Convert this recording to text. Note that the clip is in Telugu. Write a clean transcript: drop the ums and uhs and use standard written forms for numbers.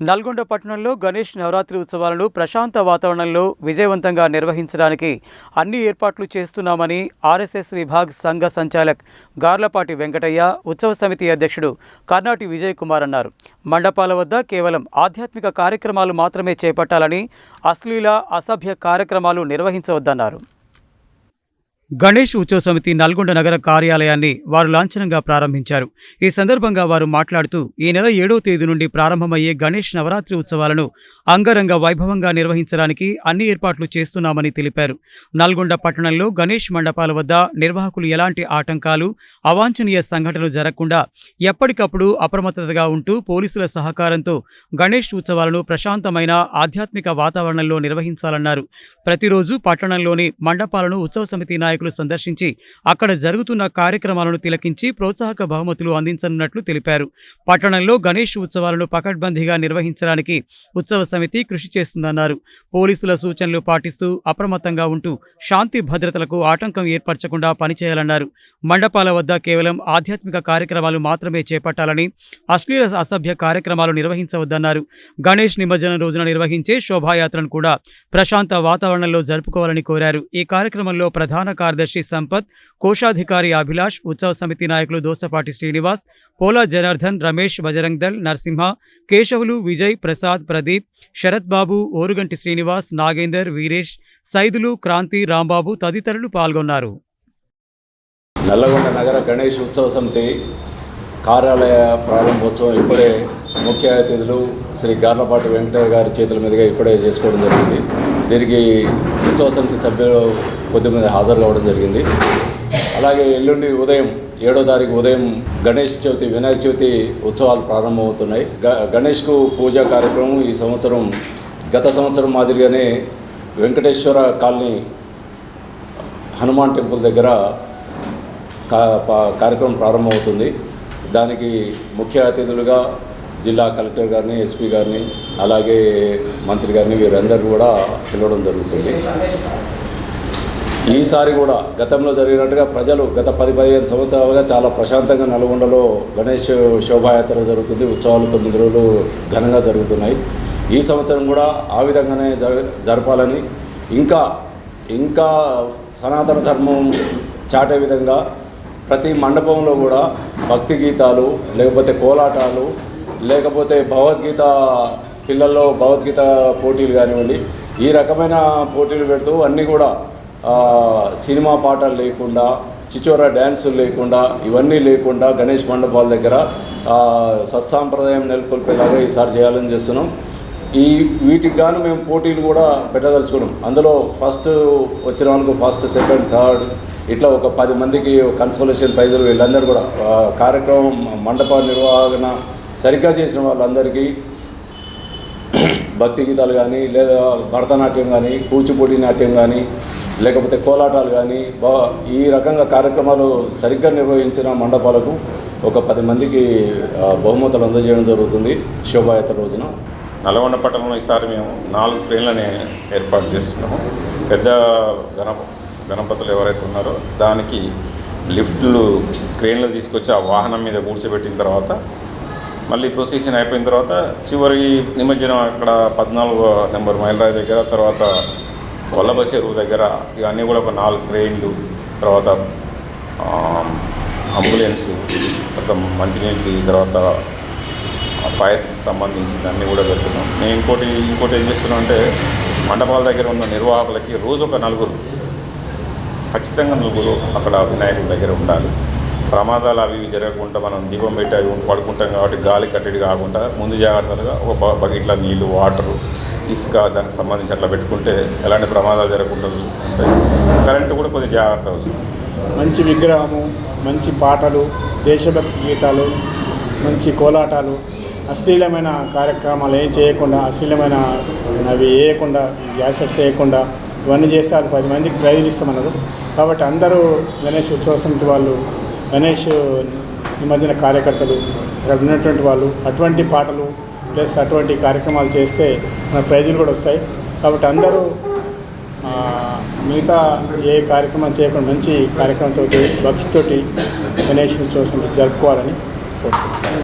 నల్గొండ పట్టణంలో గణేష్ నవరాత్రి ఉత్సవాలను ప్రశాంత వాతావరణంలో విజయవంతంగా నిర్వహించడానికి అన్ని ఏర్పాట్లు చేస్తున్నామని ఆర్ఎస్ఎస్ విభాగ్ సంఘ సంచాలక్ గార్లపాటి వెంకటయ్య, ఉత్సవ సమితి అధ్యక్షుడు కర్నాటి విజయ్ కుమార్ అన్నారు. మండపాల వద్ద కేవలం ఆధ్యాత్మిక కార్యక్రమాలు మాత్రమే చేపట్టాలని, అశ్లీల అసభ్య కార్యక్రమాలు నిర్వహించవద్దన్నారు. గణేష్ ఉత్సవ సమితి నల్గొండ నగర కార్యాలయాన్ని వారు లాంఛనంగా ప్రారంభించారు. ఈ సందర్భంగా వారు మాట్లాడుతూ ఈ నెల 7వ తేదీ నుండి ప్రారంభమయ్యే గణేష్ నవరాత్రి ఉత్సవాలను అంగరంగ వైభవంగా నిర్వహించడానికి అన్ని ఏర్పాట్లు చేస్తున్నామని తెలిపారు. నల్గొండ పట్టణంలో గణేష్ మండపాల వద్ద నిర్వాహకులు ఎలాంటి ఆటంకాలు, అవాంఛనీయ సంఘటనలు జరగకుండా ఎప్పటికప్పుడు అప్రమత్తతగా ఉంటూ పోలీసుల సహకారంతో గణేష్ ఉత్సవాలను ప్రశాంతమైన ఆధ్యాత్మిక వాతావరణంలో నిర్వహించాలన్నారు. ప్రతిరోజు పట్టణంలోని మండపాలను ఉత్సవ సమితి నాయకులు సందర్శించి అక్కడ జరుగుతున్న కార్యక్రమాలను తిలకించి ప్రోత్సాహక బహుమతులు అందించనున్నట్లు తెలిపారు. పట్టణంలో గణేష్ ఉత్సవాలను పకడ్బందీగా నిర్వహించడానికి ఉత్సవ సమితి కృషి చేస్తుందన్నారు. పోలీసుల సూచనలు పాటిస్తూ అప్రమత్తంగా ఉంటూ శాంతి భద్రతలకు ఆటంకం ఏర్పరచకుండా పనిచేయాలన్నారు. మండపాల వద్ద కేవలం ఆధ్యాత్మిక కార్యక్రమాలు మాత్రమే చేపట్టాలని, అశ్లీల అసభ్య కార్యక్రమాలు నిర్వహించవద్దన్నారు. గణేష్ నిమజ్జనం రోజున నిర్వహించే శోభాయాత్రను కూడా ప్రశాంత వాతావరణంలో జరుపుకోవాలని కోరారు. ఈ కార్యక్రమంలో ప్రధాన కార్యదర్శి సంపత్, కోశాధికారి అభిలాష్, ఉత్సవ సమితి నాయకులు దోసపాటి శ్రీనివాస్, పోలా జనార్దన్, రమేష్, బజరంగ్ దళ్, నరసింహ, కేశవులు, విజయ్, ప్రసాద్, ప్రదీప్, శరత్ బాబు, ఓరుగంటి శ్రీనివాస్, నాగేందర్, వీరేష్, సైదులు, క్రాంతి, రాంబాబు తదితరులు పాల్గొన్నారు. నల్లగొండ నగర గణేష్ ఉత్సవ సమితి కార్యాలయ ప్రారంభోత్సవం ఇప్పుడే ముఖ్య అతిథులు శ్రీ గార్లపాటి వెంకటయ్య గారి చేతుల మీదుగా ఇప్పుడే చేసుకోవడం జరిగింది. దీనికి ఉత్సవ సమితి సభ్యులు కొద్దిమంది హాజరు కావడం జరిగింది. అలాగే ఎల్లుండి ఉదయం 7వ తారీఖు ఉదయం గణేష్ చవితి, వినాయక చవితి ఉత్సవాలు ప్రారంభమవుతున్నాయి. గణేష్కు పూజా కార్యక్రమం ఈ సంవత్సరం గత సంవత్సరం మాదిరిగానే వెంకటేశ్వర కాలనీ హనుమాన్ టెంపుల్ దగ్గర కార్యక్రమం ప్రారంభమవుతుంది. దానికి ముఖ్య అతిథులుగా జిల్లా కలెక్టర్ గారిని, ఎస్పీ గారిని, అలాగే మంత్రి గారిని వీరందరూ కూడా పిలవడం జరుగుతుంది. ఈసారి కూడా గతంలో జరిగినట్టుగా ప్రజలు గత 10-15 సంవత్సరాలుగా చాలా ప్రశాంతంగా నల్గొండలో గణేష్ శోభాయాత్ర జరుగుతుంది. ఉత్సవాలు 9 రోజులు ఘనంగా జరుగుతున్నాయి. ఈ సంవత్సరం కూడా ఆ విధంగానే జరపాలని, ఇంకా సనాతన ధర్మం చాటే విధంగా ప్రతి మండపంలో కూడా భక్తి గీతాలు, లేకపోతే కోలాటాలు, లేకపోతే భగవద్గీత, పిల్లల్లో భగవద్గీత పోటీలు కానివ్వండి, ఈ రకమైన పోటీలు పెడుతూ అన్నీ కూడా సినిమా పాటలు లేకుండా, చిచోరా డ్యాన్సులు లేకుండా, ఇవన్నీ లేకుండా గణేష్ మండపాల దగ్గర సత్సాంప్రదాయం నెలకొల్పేలాగా ఈసారి చేయాలని చేస్తున్నాం. వీటికి గాను మేము పోటీలు కూడా పెట్టదలుచుకున్నాం. అందులో ఫస్ట్ వచ్చిన వాళ్ళకు ఫస్ట్, సెకండ్, థర్డ్ ఇట్లా ఒక 10 మందికి కన్సోలేషన్ ప్రైజులు, వీళ్ళందరూ కూడా కార్యక్రమం మండప నిర్వహణ సరిగ్గా చేసిన వాళ్ళందరికీ భక్తి గీతాలు కానీ, లేదా భరతనాట్యం కానీ, కూచిపూడి నాట్యం కానీ, లేకపోతే కోలాటాలు కానీ, ఈ రకంగా కార్యక్రమాలు సరిగ్గా నిర్వహించిన మండపాలకు ఒక 10 మందికి బహుమతులు అందజేయడం జరుగుతుంది శోభాయాత్ర రోజున. నల్గొండ పట్టణంలో ఈసారి మేము 4 క్రేన్లని ఏర్పాటు చేస్తున్నాము. పెద్ద గణపతులు ఎవరైతే ఉన్నారో దానికి లిఫ్ట్లు, క్రేన్లు తీసుకొచ్చి ఆ వాహనం మీద కూర్చోబెట్టిన తర్వాత మళ్ళీ ప్రొసెషన్ అయిపోయిన తర్వాత చివరి నిమజ్జనం అక్కడ 14వ నెంబర్ మైలురాయి దగ్గర, తర్వాత వల్లభ చెరువు దగ్గర, ఇవన్నీ కూడా ఒక 4 క్రేన్లు, తర్వాత అంబులెన్స్, తర్వాత మంచినీటి, తర్వాత ఫైర్కి సంబంధించింది అన్నీ కూడా పెడుతున్నాం. నేను ఇంకోటి ఏం చేస్తున్నాం అంటే, మండపాల దగ్గర ఉన్న నిర్వాహకులకి రోజు ఒక 4 ఖచ్చితంగా 4 అక్కడ వినాయకుడి దగ్గర ఉండాలి. ప్రమాదాలు అవి జరగకుండా మనం దీపం పెట్టి అవి పడుకుంటాం కాబట్టి గాలి కట్టడి కాకుండా ముందు జాగ్రత్తలుగా ఒక బకెట్ల నీళ్ళు, వాటరు, ఇసుక దానికి సంబంధించి అట్లా పెట్టుకుంటే ఎలాంటి ప్రమాదాలు జరగకుండా ఉంటాయి. కరెంటు కూడా కొద్దిగా జాగ్రత్త అవసరం. మంచి విగ్రహము, మంచి పాటలు, దేశభక్తి గీతాలు, మంచి కోలాటాలు, అశ్లీలమైన కార్యక్రమాలు ఏం చేయకుండా, అశ్లీలమైన అవి వేయకుండా, గ్యాసెట్స్ వేయకుండా ఇవన్నీ చేస్తే అది 10 మందికి ప్రైజ్ ఇస్తామన్నారు. కాబట్టి అందరూ గణేష్ ఉత్సవ సమితి వాళ్ళు, గణేష్ నిమజ్జన కార్యకర్తలు, ఇక్కడ ఉన్నటువంటి వాళ్ళు అటువంటి పాటలు ప్లస్ అటువంటి కార్యక్రమాలు చేస్తే మన ప్రైజులు కూడా వస్తాయి. కాబట్టి అందరూ మిగతా ఏ కార్యక్రమం చేయకుండా మంచి కార్యక్రమంతో, భక్తితోటి గణేష్ ఉత్సవ సమితి జరుపుకోవాలని కోరుకుంటున్నాను.